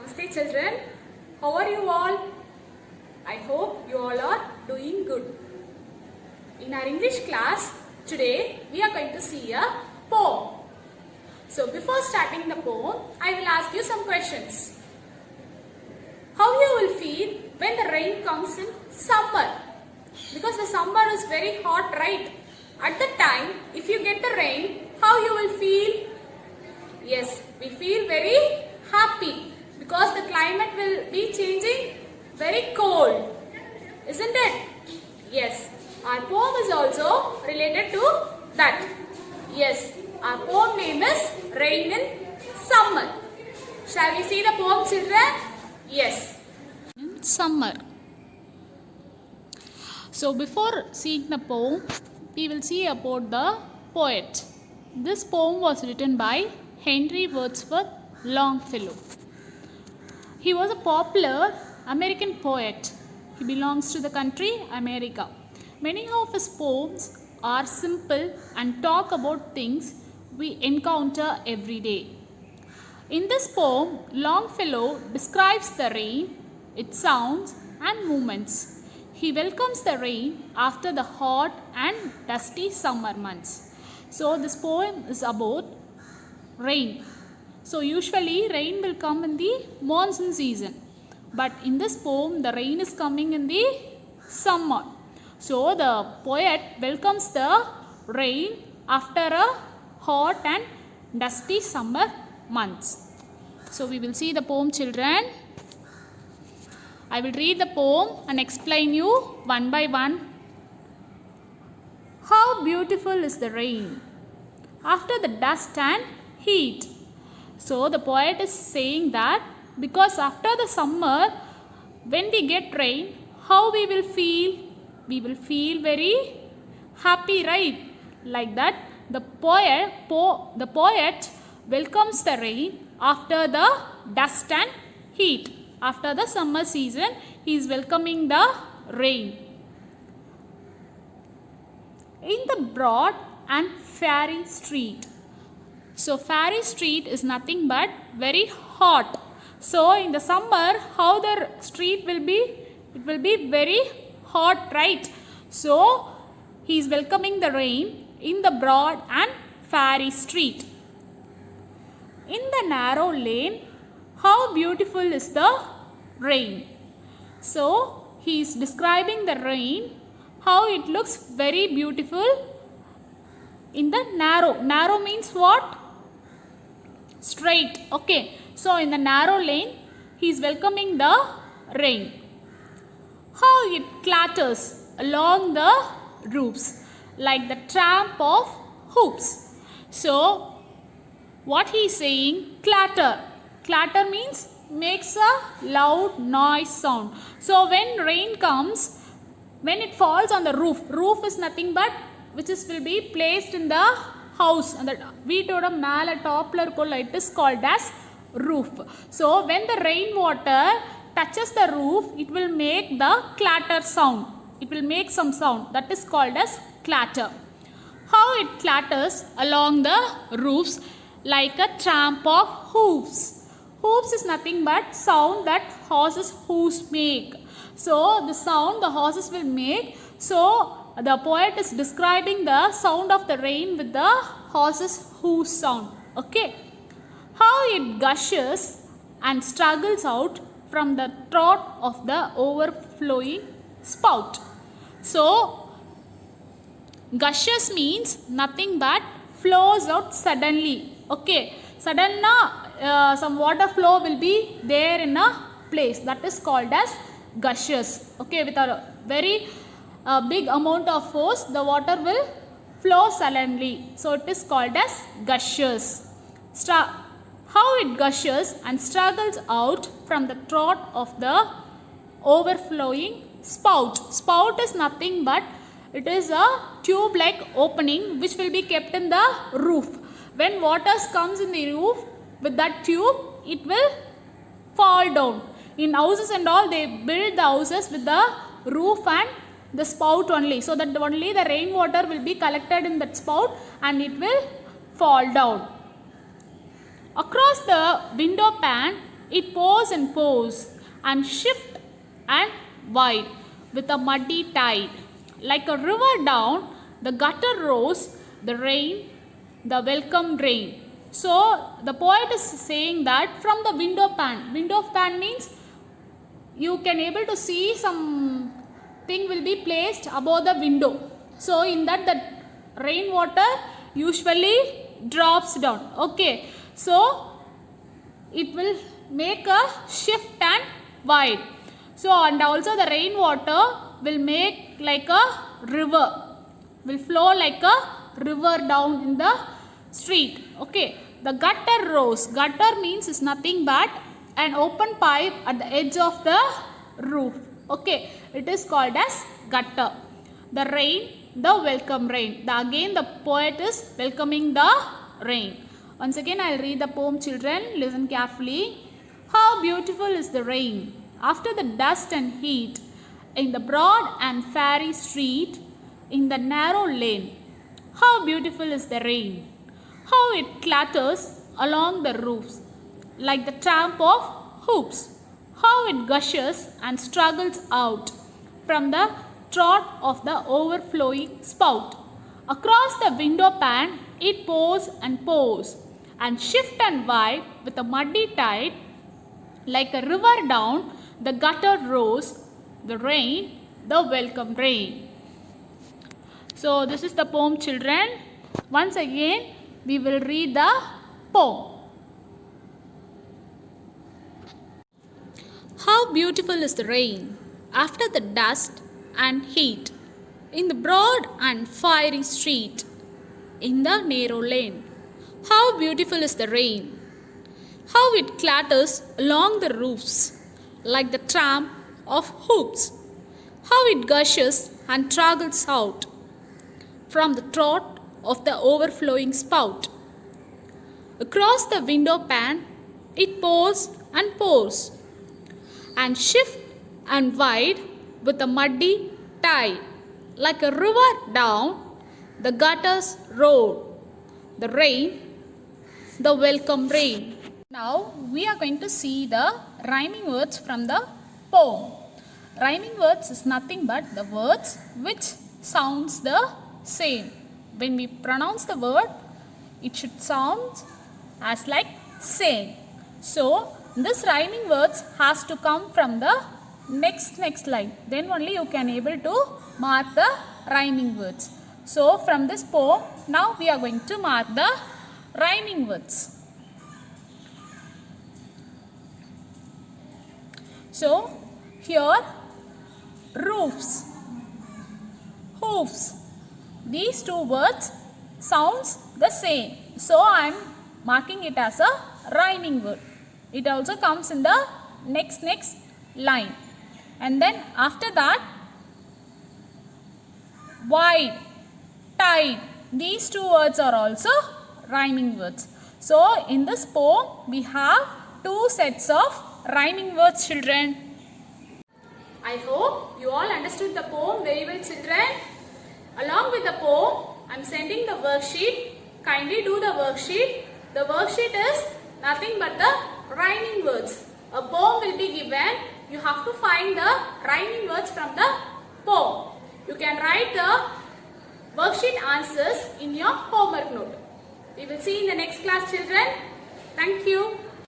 Namaste children. How are you all? I hope you all are doing good. In our English class, today we are going to see a poem. So before starting the poem, I will ask you some questions. How you will feel when the rain comes in summer? Because the summer is very hot, right? At the time, if you get the rain, how you will feel? Yes, we feel very happy because the climate will be changing very cold, isn't it? Yes, our poem is also related to that. Yes, our poem name is Rain in Summer. Shall we see the poem, children? Yes. In summer. So before seeing the poem, we will see about the poet. This poem was written by Henry Wadsworth Longfellow. He was a popular American poet. He belongs to the country America. Many of his poems are simple and talk about things we encounter every day. In this poem, Longfellow describes the rain, its sounds and movements. He welcomes the rain after the hot and dusty summer months. So this poem is about rain. So usually rain will come in the monsoon season. But in this poem, the rain is coming in the summer. So the poet welcomes the rain after a hot and dusty summer months. So we will see the poem, children. I will read the poem and explain you one by one. How beautiful is the rain after the dust and heat. So the poet is saying that because after the summer, when we get rain, how we will feel? We will feel very happy, right? Like that, the poet welcomes the rain after the dust and heat. After the summer season, he is welcoming the rain. In the broad and fairy street. So fairy street is nothing but very hot. So in the summer, how the street will be? It will be very hot, right? So he is welcoming the rain in the broad and fairy street. In the narrow lane, how beautiful is the rain. So he is describing the rain, how it looks very beautiful in the narrow. Narrow means what? Straight. Okay. So in the narrow lane, he is welcoming the rain. How it clatters along the roofs like the tramp of hoops. So what he is saying? Clatter. Clatter means makes a loud noise sound. So when rain comes, when it falls on the roof, roof is nothing but which will be placed in the house. And the வீட்டோட மேலே topல இருக்கும்ல, it is called as roof. So when the rain water touches the roof, it will make the clatter sound. It will make some sound that is called as clatter. How it clatters along the roofs like a tramp of hooves. Hooves is nothing but sound that horses' hooves make. So the sound the horses will make. So the poet is describing the sound of the rain with the horses' hooves sound. Okay. How it gushes and struggles out from the throat of the overflowing spout. So gushes means nothing but flows out suddenly. Okay. Suddenly some water flow will be there in a place, that is called as gushes. Okay, with a very big amount of force, the water will flow suddenly. So it is called as gushes. How it gushes and struggles out from the throat of the overflowing spout. Spout is nothing but it is a tube like opening which will be kept in the roof. When water comes in the roof, with that tube, it will fall down. In houses and all, they build the houses with the roof and the spout only. So that only the rainwater will be collected in that spout and it will fall down. Across the window pane, it pours and pours and shift and wide with a muddy tide. Like a river down, the gutter rose, the rain, the welcome rain. So the poet is saying that from the window pane. Window pane means you can able to see some thing will be placed above the window. So in that the rainwater usually drops down. Okay. So it will make a shift and wide. So and also the rainwater will make like a river, will flow like a river down in the street. Okay. The gutter rose. Gutter means is nothing but an open pipe at the edge of the roof. Okay. It is called as gutter. The rain, the welcome rain. Again the poet is welcoming the rain. Once again I will read the poem, children. Listen carefully. How beautiful is the rain after the dust and heat, in the broad and fairy street, in the narrow lane. How beautiful is the rain. How it clatters along the roofs like the tramp of hoops. How it gushes and struggles out from the trot of the overflowing spout. Across the window pane it pours and shift and wide with a muddy tide. Like a river down, the gutter rose, the rain, the welcome rain. So this is the poem, children. Once again we will read the poem. How beautiful is the rain after the dust and heat, in the broad and fiery street, in the narrow lane. How beautiful is the rain. How it clatters along the roofs like the tramp of hoops. How it gushes and struggles out from the trot of the overflowing spout. Across the window pane it pours and shift and wide with a muddy tide. Like a river down, the gutters roll, the rain, the welcome rain. Now we are going to see the rhyming words from the poem. Rhyming words is nothing but the words which sounds the same. When we pronounce the word, it should sound as like same. So this rhyming words has to come from the next line. Then only you can able to mark the rhyming words. So from this poem, now we are going to mark the rhyming words. So here roofs, hoofs, these two words sounds the same. So I am marking it as a rhyming word. It also comes in the next line. And then after that, wide, tide, these two words are also rhyming words. So in this poem we have two sets of rhyming words, children. I hope you all understood the poem very well, children. Along with the poem, I am sending the worksheet. Kindly do the worksheet. The worksheet is nothing but the rhyming words. A poem will be given. You have to find the rhyming words from the poem. You can write the worksheet answers in your homework note. We will see in the next class, children. Thank you.